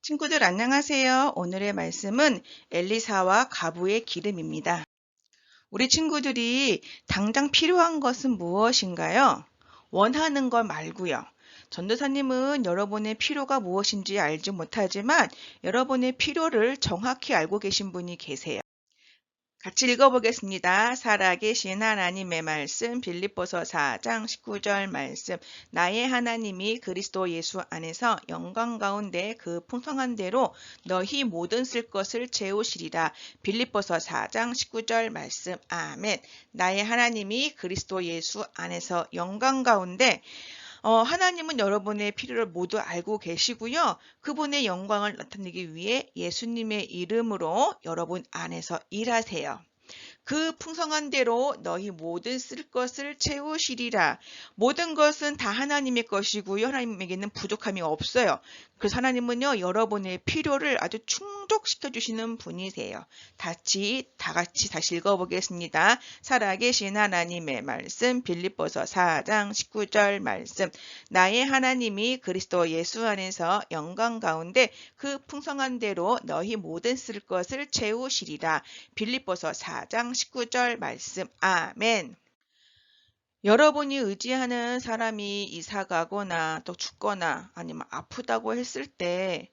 친구들 안녕하세요. 오늘의 말씀은 엘리사와 가부의 기름입니다. 우리 친구들이 당장 필요한 것은 무엇인가요? 원하는 것 말고요. 전도사님은 여러분의 필요가 무엇인지 알지 못하지만 여러분의 필요를 정확히 알고 계신 분이 계세요. 같이 읽어보겠습니다. 살아계신 하나님의 말씀 빌립보서 4장 19절 말씀. 나의 하나님이 그리스도 예수 안에서 영광 가운데 그 풍성한 대로 너희 모든 쓸 것을 채우시리라. 빌립보서 4장 19절 말씀. 아멘. 나의 하나님이 그리스도 예수 안에서 영광 가운데 하나님은 여러분의 필요를 모두 알고 계시고요. 그분의 영광을 나타내기 위해 예수님의 이름으로 여러분 안에서 일하세요. 그 풍성한 대로 너희 모든 쓸 것을 채우시리라. 모든 것은 다 하나님의 것이고요. 하나님에게는 부족함이 없어요. 그래서 하나님은요, 여러분의 필요를 아주 충족시켜 주시는 분이세요. 다 같이 다시 읽어보겠습니다. 살아계신 하나님의 말씀 빌립보서 4장 19절 말씀. 나의 하나님이 그리스도 예수 안에서 영광 가운데 그 풍성한 대로 너희 모든 쓸 것을 채우시리라. 빌립보서 4장 19절 말씀. 아멘. 여러분이 의지하는 사람이 이사 가거나 또 죽거나 아니면 아프다고 했을 때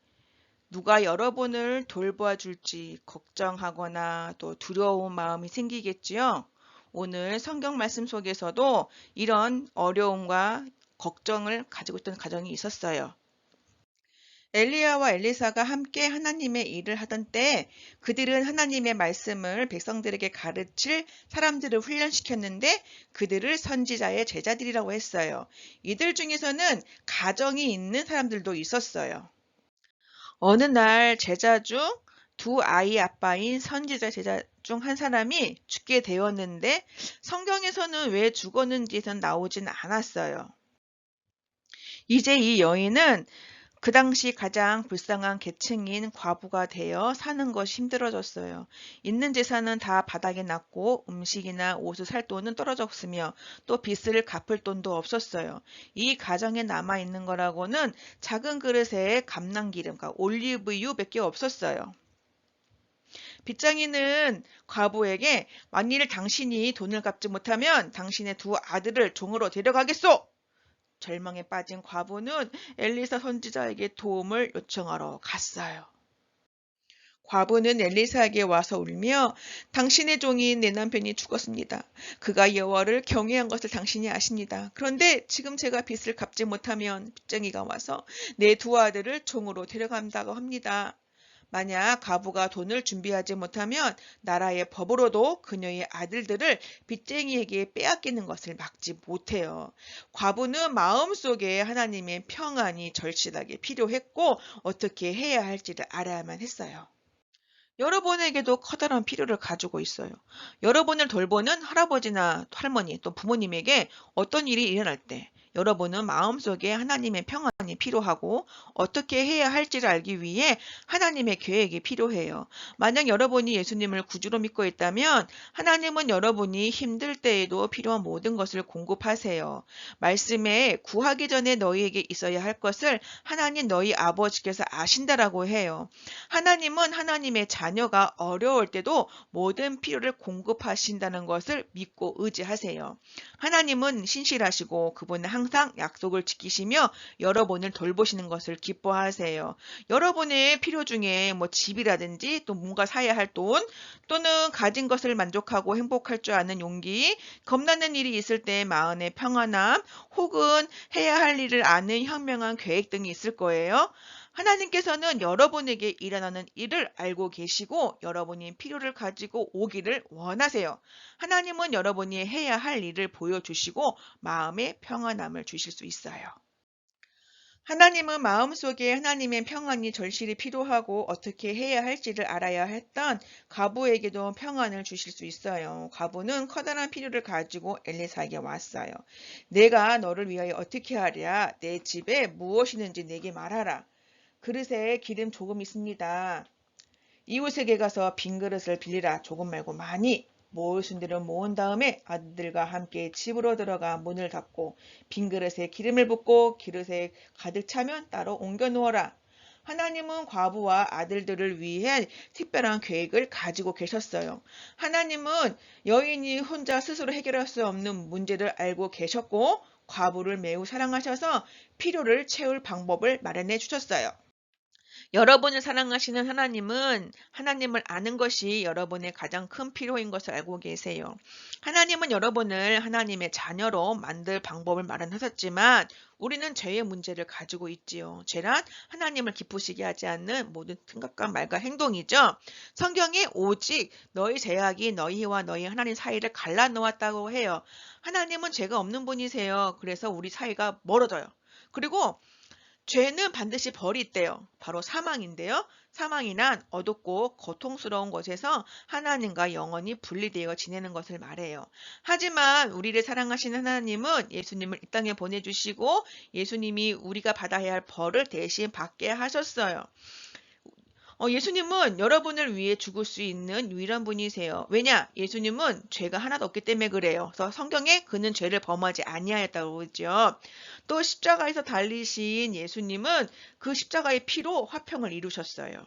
누가 여러분을 돌보아 줄지 걱정하거나 또 두려운 마음이 생기겠지요. 오늘 성경 말씀 속에서도 이런 어려움과 걱정을 가지고 있던 가정이 있었어요. 엘리야와 엘리사가 함께 하나님의 일을 하던 때 그들은 하나님의 말씀을 백성들에게 가르칠 사람들을 훈련시켰는데 그들을 선지자의 제자들이라고 했어요. 이들 중에서는 가정이 있는 사람들도 있었어요. 어느 날 제자 중 두 아이 아빠인 선지자 제자 중 한 사람이 죽게 되었는데 성경에서는 왜 죽었는지는 나오진 않았어요. 이제 이 여인은 그 당시 가장 불쌍한 계층인 과부가 되어 사는 것이 힘들어졌어요. 있는 재산은 다 바닥에 났고 음식이나 옷을 살 돈은 떨어졌으며 또 빚을 갚을 돈도 없었어요. 이 가정에 남아있는 거라고는 작은 그릇에 감람기름과 올리브유밖에 없었어요. 빚쟁이는 과부에게 만일 당신이 돈을 갚지 못하면 당신의 두 아들을 종으로 데려가겠소! 절망에 빠진 과부는 엘리사 선지자에게 도움을 요청하러 갔어요. 과부는 엘리사에게 와서 울며 당신의 종인 내 남편이 죽었습니다. 그가 여호와를 경외한 것을 당신이 아십니다. 그런데 지금 제가 빚을 갚지 못하면 빚쟁이가 와서 내 두 아들을 종으로 데려간다고 합니다. 만약 과부가 돈을 준비하지 못하면 나라의 법으로도 그녀의 아들들을 빚쟁이에게 빼앗기는 것을 막지 못해요. 과부는 마음속에 하나님의 평안이 절실하게 필요했고 어떻게 해야 할지를 알아야만 했어요. 여러분에게도 커다란 필요를 가지고 있어요. 여러분을 돌보는 할아버지나 할머니 또 부모님에게 어떤 일이 일어날 때 여러분은 마음속에 하나님의 평안이 필요하고 어떻게 해야 할지를 알기 위해 하나님의 계획이 필요해요. 만약 여러분이 예수님을 구주로 믿고 있다면 하나님은 여러분이 힘들 때에도 필요한 모든 것을 공급하세요. 말씀에 구하기 전에 너희에게 있어야 할 것을 하나님 너희 아버지께서 아신다라고 해요. 하나님은 하나님의 자녀가 어려울 때도 모든 필요를 공급하신다는 것을 믿고 의지하세요. 하나님은 신실하시고 그분은 항상 약속을 지키시며 여러분을 돌보시는 것을 기뻐하세요. 여러분의 필요 중에 뭐 집이라든지 또 뭔가 사야 할 돈 또는 가진 것을 만족하고 행복할 줄 아는 용기, 겁나는 일이 있을 때 마음의 평안함 혹은 해야 할 일을 아는 현명한 계획 등이 있을 거예요. 하나님께서는 여러분에게 일어나는 일을 알고 계시고 여러분이 필요를 가지고 오기를 원하세요. 하나님은 여러분이 해야 할 일을 보여주시고 마음의 평안함을 주실 수 있어요. 하나님은 마음속에 하나님의 평안이 절실히 필요하고 어떻게 해야 할지를 알아야 했던 과부에게도 평안을 주실 수 있어요. 과부는 커다란 필요를 가지고 엘리사에게 왔어요. 내가 너를 위하여 어떻게 하랴? 내 집에 무엇이 있는지 내게 말하라. 그릇에 기름 조금 있습니다. 이웃에게 가서 빈 그릇을 빌리라. 조금 말고 많이. 모을 순대를 모은 다음에 아들들과 함께 집으로 들어가 문을 닫고 빈 그릇에 기름을 붓고 그릇에 가득 차면 따로 옮겨 놓아라. 하나님은 과부와 아들들을 위해 특별한 계획을 가지고 계셨어요. 하나님은 여인이 혼자 스스로 해결할 수 없는 문제를 알고 계셨고 과부를 매우 사랑하셔서 필요를 채울 방법을 마련해 주셨어요. 여러분을 사랑하시는 하나님은 하나님을 아는 것이 여러분의 가장 큰 필요인 것을 알고 계세요. 하나님은 여러분을 하나님의 자녀로 만들 방법을 마련하셨지만 우리는 죄의 문제를 가지고 있지요. 죄란 하나님을 기쁘시게 하지 않는 모든 생각과 말과 행동이죠. 성경에 오직 너희 죄악이 너희와 너희 하나님 사이를 갈라놓았다고 해요. 하나님은 죄가 없는 분이세요. 그래서 우리 사이가 멀어져요. 그리고 죄는 반드시 벌이 있대요. 바로 사망인데요. 사망이란 어둡고 고통스러운 곳에서 하나님과 영원히 분리되어 지내는 것을 말해요. 하지만 우리를 사랑하시는 하나님은 예수님을 이 땅에 보내주시고 예수님이 우리가 받아야 할 벌을 대신 받게 하셨어요. 예수님은 여러분을 위해 죽을 수 있는 유일한 분이세요. 왜냐? 예수님은 죄가 하나도 없기 때문에 그래요. 그래서 성경에 그는 죄를 범하지 아니하였다고 그러죠. 또 십자가에서 달리신 예수님은 그 십자가의 피로 화평을 이루셨어요.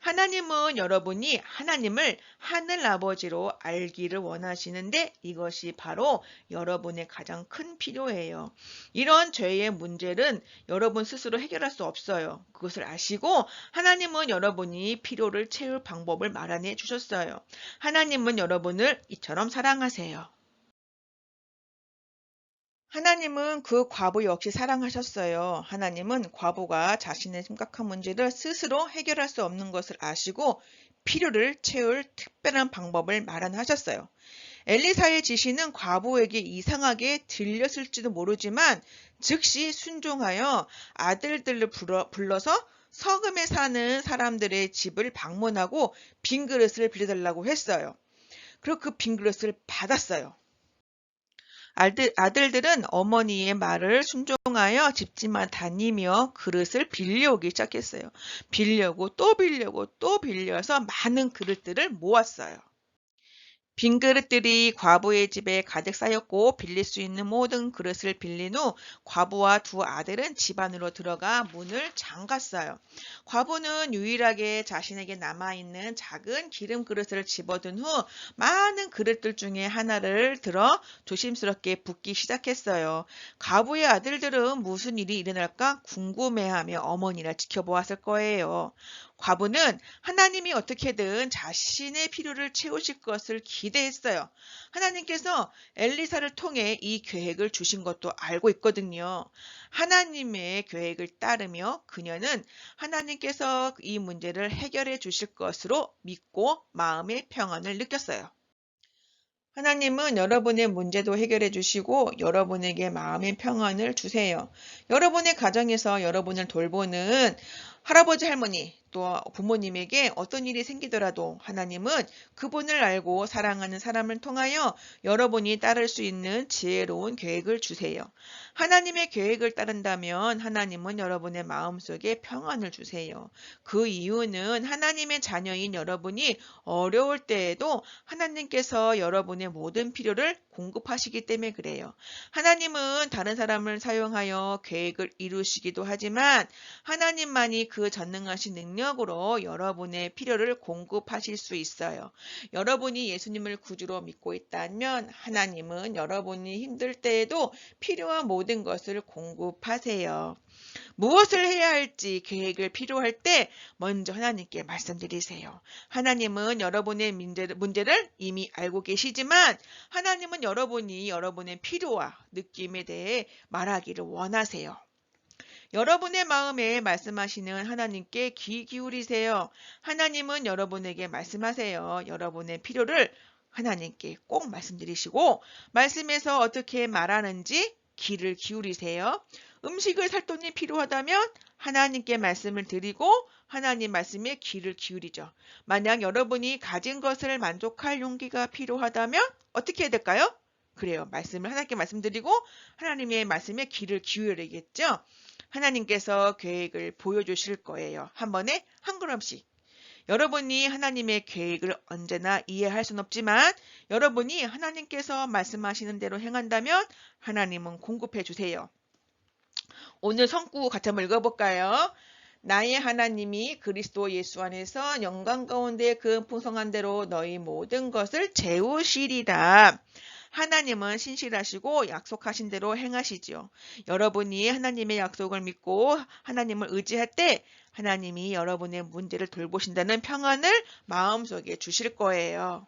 하나님은 여러분이 하나님을 하늘 아버지로 알기를 원하시는데 이것이 바로 여러분의 가장 큰 필요예요. 이런 죄의 문제는 여러분 스스로 해결할 수 없어요. 그것을 아시고 하나님은 여러분이 필요를 채울 방법을 마련해 주셨어요. 하나님은 여러분을 이처럼 사랑하세요. 하나님은 그 과부 역시 사랑하셨어요. 하나님은 과부가 자신의 심각한 문제를 스스로 해결할 수 없는 것을 아시고 필요를 채울 특별한 방법을 마련하셨어요. 엘리사의 지시는 과부에게 이상하게 들렸을지도 모르지만 즉시 순종하여 아들들을 불러서 서금에 사는 사람들의 집을 방문하고 빈 그릇을 빌려달라고 했어요. 그리고 그 빈 그릇을 받았어요. 아들들은 어머니의 말을 순종하여 집집만 다니며 그릇을 빌려오기 시작했어요. 빌려고 또 빌려서 많은 그릇들을 모았어요. 빈 그릇들이 과부의 집에 가득 쌓였고 빌릴 수 있는 모든 그릇을 빌린 후 과부와 두 아들은 집 안으로 들어가 문을 잠갔어요. 과부는 유일하게 자신에게 남아있는 작은 기름 그릇을 집어든 후 많은 그릇들 중에 하나를 들어 조심스럽게 붓기 시작했어요. 과부의 아들들은 무슨 일이 일어날까 궁금해하며 어머니를 지켜보았을 거예요. 과부는 하나님이 어떻게든 자신의 필요를 채우실 것을 기대했어요. 하나님께서 엘리사를 통해 이 계획을 주신 것도 알고 있거든요. 하나님의 계획을 따르며 그녀는 하나님께서 이 문제를 해결해 주실 것으로 믿고 마음의 평안을 느꼈어요. 하나님은 여러분의 문제도 해결해 주시고 여러분에게 마음의 평안을 주세요. 여러분의 가정에서 여러분을 돌보는 할아버지, 할머니, 또 부모님에게 어떤 일이 생기더라도 하나님은 그분을 알고 사랑하는 사람을 통하여 여러분이 따를 수 있는 지혜로운 계획을 주세요. 하나님의 계획을 따른다면 하나님은 여러분의 마음속에 평안을 주세요. 그 이유는 하나님의 자녀인 여러분이 어려울 때에도 하나님께서 여러분의 모든 필요를 공급하시기 때문에 그래요. 하나님은 다른 사람을 사용하여 계획을 이루시기도 하지만 하나님만이 그 전능하신 능력으로 여러분의 필요를 공급하실 수 있어요. 여러분이 예수님을 구주로 믿고 있다면 하나님은 여러분이 힘들 때에도 필요한 모든 것을 공급하세요. 무엇을 해야 할지 계획을 필요할 때 먼저 하나님께 말씀드리세요. 하나님은 여러분의 문제를 이미 알고 계시지만 하나님은 여러분이 여러분의 필요와 느낌에 대해 말하기를 원하세요. 여러분의 마음에 말씀하시는 하나님께 귀 기울이세요. 하나님은 여러분에게 말씀하세요. 여러분의 필요를 하나님께 꼭 말씀드리시고 말씀에서 어떻게 말하는지 귀를 기울이세요. 음식을 살 돈이 필요하다면 하나님께 말씀을 드리고 하나님 말씀에 귀를 기울이죠. 만약 여러분이 가진 것을 만족할 용기가 필요하다면 어떻게 해야 될까요? 그래요. 말씀을 하나님께 말씀드리고 하나님의 말씀에 귀를 기울이겠죠. 하나님께서 계획을 보여주실 거예요. 한 번에 한 걸음씩. 여러분이 하나님의 계획을 언제나 이해할 수는 없지만 여러분이 하나님께서 말씀하시는 대로 행한다면 하나님은 공급해 주세요. 오늘 성구 같이 한번 읽어볼까요? 나의 하나님이 그리스도 예수 안에서 영광 가운데 그 풍성한 대로 너희 모든 것을 채우시리라. 하나님은 신실하시고 약속하신 대로 행하시지요. 여러분이 하나님의 약속을 믿고 하나님을 의지할 때 하나님이 여러분의 문제를 돌보신다는 평안을 마음속에 주실 거예요.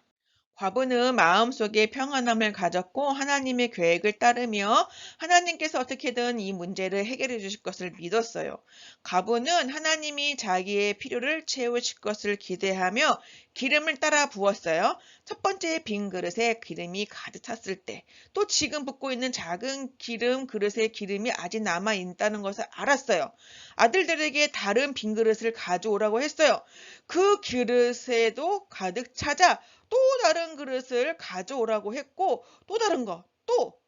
과부는 마음속에 평안함을 가졌고 하나님의 계획을 따르며 하나님께서 어떻게든 이 문제를 해결해 주실 것을 믿었어요. 과부는 하나님이 자기의 필요를 채우실 것을 기대하며 기름을 따라 부었어요. 첫 번째 빈 그릇에 기름이 가득 찼을 때, 또 지금 붓고 있는 작은 기름 그릇에 기름이 아직 남아 있다는 것을 알았어요. 아들들에게 다른 빈 그릇을 가져오라고 했어요. 그 그릇에도 가득 차자 또 다른 그릇을 가져오라고 했고 또 다른 거, 또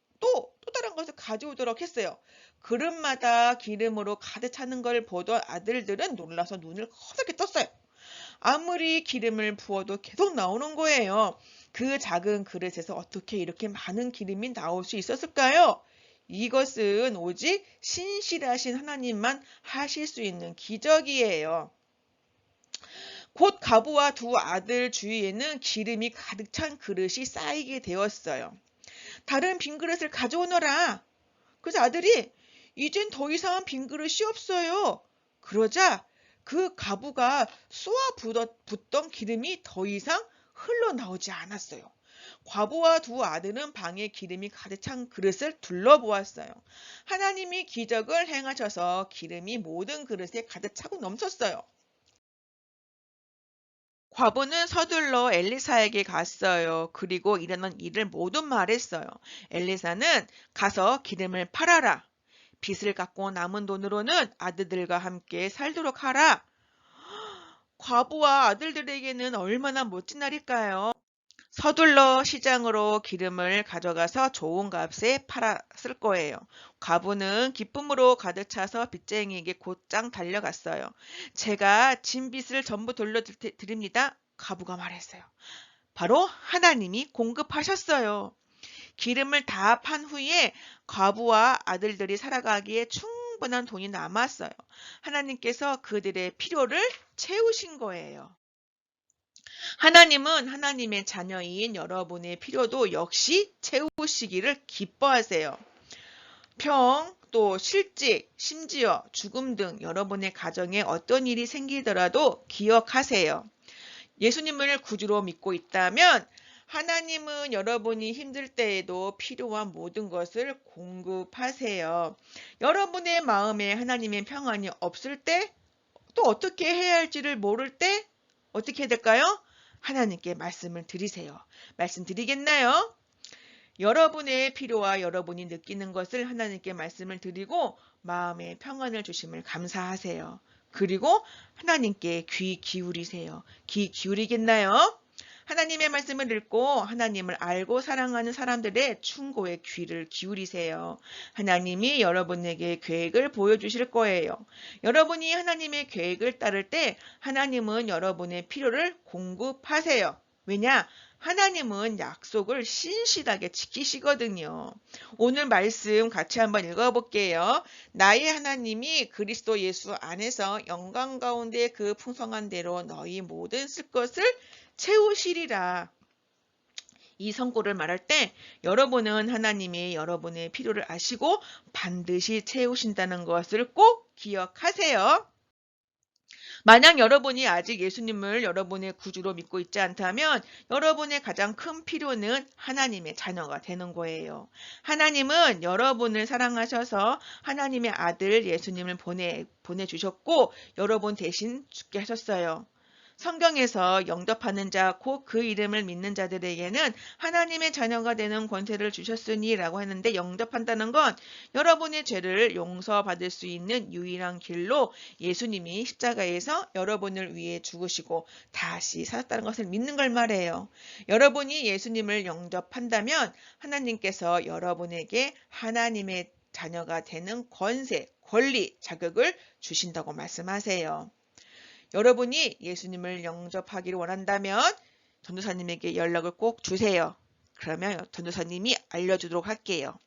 다른 것을 가져오도록 했어요. 그릇마다 기름으로 가득 차는 걸 보던 아들들은 놀라서 눈을 커렇게 떴어요. 아무리 기름을 부어도 계속 나오는 거예요. 그 작은 그릇에서 어떻게 이렇게 많은 기름이 나올 수 있었을까요? 이것은 오직 신실하신 하나님만 하실 수 있는 기적이에요. 곧 과부와 두 아들 주위에는 기름이 가득 찬 그릇이 쌓이게 되었어요. 다른 빈 그릇을 가져오너라. 그래서 아들이 이젠 더 이상 빈 그릇이 없어요. 그러자 그 과부가 쏘아 붓던 기름이 더 이상 흘러나오지 않았어요. 과부와 두 아들은 방에 기름이 가득 찬 그릇을 둘러보았어요. 하나님이 기적을 행하셔서 기름이 모든 그릇에 가득 차고 넘쳤어요. 과부는 서둘러 엘리사에게 갔어요. 그리고 일어난 일을 모두 말했어요. 엘리사는 가서 기름을 팔아라. 빚을 갚고 남은 돈으로는 아들들과 함께 살도록 하라. 과부와 아들들에게는 얼마나 멋진 날일까요? 서둘러 시장으로 기름을 가져가서 좋은 값에 팔았을 거예요. 과부는 기쁨으로 가득 차서 빚쟁이에게 곧장 달려갔어요. 제가 진 빚을 전부 돌려드립니다. 과부가 말했어요. 바로 하나님이 공급하셨어요. 기름을 다 판 후에 과부와 아들들이 살아가기에 충분한 돈이 남았어요. 하나님께서 그들의 필요를 채우신 거예요. 하나님은 하나님의 자녀인 여러분의 필요도 역시 채우시기를 기뻐하세요. 병, 또 실직, 심지어 죽음 등 여러분의 가정에 어떤 일이 생기더라도 기억하세요. 예수님을 구주로 믿고 있다면 하나님은 여러분이 힘들 때에도 필요한 모든 것을 공급하세요. 여러분의 마음에 하나님의 평안이 없을 때, 또 어떻게 해야 할지를 모를 때 어떻게 해야 될까요? 하나님께 말씀을 드리세요. 말씀드리겠나요? 여러분의 필요와 여러분이 느끼는 것을 하나님께 말씀을 드리고 마음의 평안을 주심을 감사하세요. 그리고 하나님께 귀 기울이세요. 귀 기울이겠나요? 하나님의 말씀을 읽고 하나님을 알고 사랑하는 사람들의 충고에 귀를 기울이세요. 하나님이 여러분에게 계획을 보여주실 거예요. 여러분이 하나님의 계획을 따를 때 하나님은 여러분의 필요를 공급하세요. 왜냐? 하나님은 약속을 신실하게 지키시거든요. 오늘 말씀 같이 한번 읽어볼게요. 나의 하나님이 그리스도 예수 안에서 영광 가운데 그 풍성한 대로 너희 모든 쓸 것을 채우시리라. 이 선고를 말할 때 여러분은 하나님이 여러분의 필요를 아시고 반드시 채우신다는 것을 꼭 기억하세요. 만약 여러분이 아직 예수님을 여러분의 구주로 믿고 있지 않다면 여러분의 가장 큰 필요는 하나님의 자녀가 되는 거예요. 하나님은 여러분을 사랑하셔서 하나님의 아들 예수님을 보내주셨고 여러분 대신 죽게 하셨어요. 성경에서 영접하는 자, 곧 그 이름을 믿는 자들에게는 하나님의 자녀가 되는 권세를 주셨으니 라고 하는데 영접한다는 건 여러분의 죄를 용서받을 수 있는 유일한 길로 예수님이 십자가에서 여러분을 위해 죽으시고 다시 살았다는 것을 믿는 걸 말해요. 여러분이 예수님을 영접한다면 하나님께서 여러분에게 하나님의 자녀가 되는 권세, 권리, 자격을 주신다고 말씀하세요. 여러분이 예수님을 영접하기를 원한다면 전도사님에게 연락을 꼭 주세요. 그러면 전도사님이 알려주도록 할게요.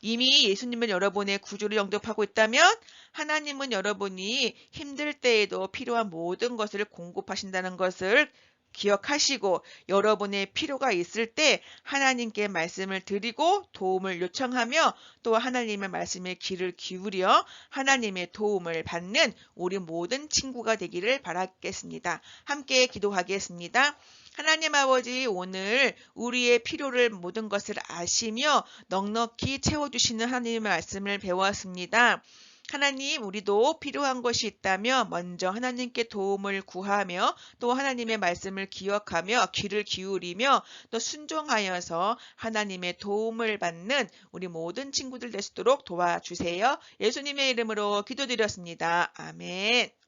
이미 예수님은 여러분의 구주를 영접하고 있다면 하나님은 여러분이 힘들 때에도 필요한 모든 것을 공급하신다는 것을 기억하시고 여러분의 필요가 있을 때 하나님께 말씀을 드리고 도움을 요청하며 또 하나님의 말씀에 귀를 기울여 하나님의 도움을 받는 우리 모든 친구가 되기를 바라겠습니다. 함께 기도하겠습니다. 하나님 아버지, 오늘 우리의 필요를 모든 것을 아시며 넉넉히 채워주시는 하나님의 말씀을 배웠습니다. 하나님, 우리도 필요한 것이 있다면 먼저 하나님께 도움을 구하며 또 하나님의 말씀을 기억하며 귀를 기울이며 또 순종하여서 하나님의 도움을 받는 우리 모든 친구들 될 수 있도록 도와주세요. 예수님의 이름으로 기도드렸습니다. 아멘.